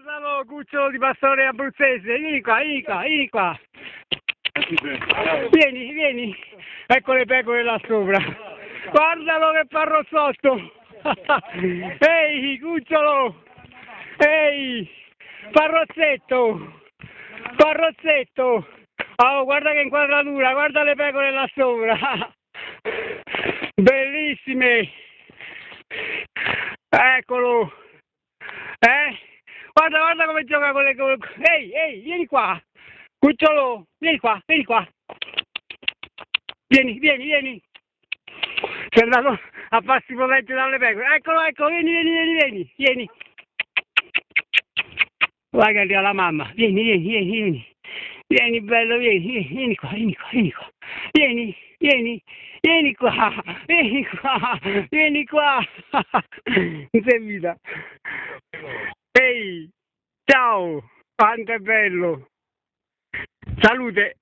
Guardalo, cucciolo di pastore abruzzese, vieni qua, vieni qua, vieni qua. Vieni, vieni. Ecco le pecore là sopra. Guardalo che parrozzotto. Ehi, cucciolo. Ehi, parrozzetto. Parrozzetto. Oh, guarda che inquadratura, guarda le pecore là sopra. Bellissime. Eccolo. Guarda, guarda come gioca con le... Ehi, ehi, vieni qua. Cucciolo, vieni qua, vieni qua. Vieni, vieni, vieni. Sei andato a farsi proteggere dalle pecore. Eccolo, ecco, vieni, vieni, vieni, vieni. Vieni. Vai che arriva la mamma. Vieni, vieni, vieni, vieni. Vieni, bello, vieni, vieni, vieni qua, vieni qua, vieni qua. Vieni, vieni, vieni qua, vieni qua, vieni qua. Non sei vita. Ehi, ciao, quanto è bello. Salute.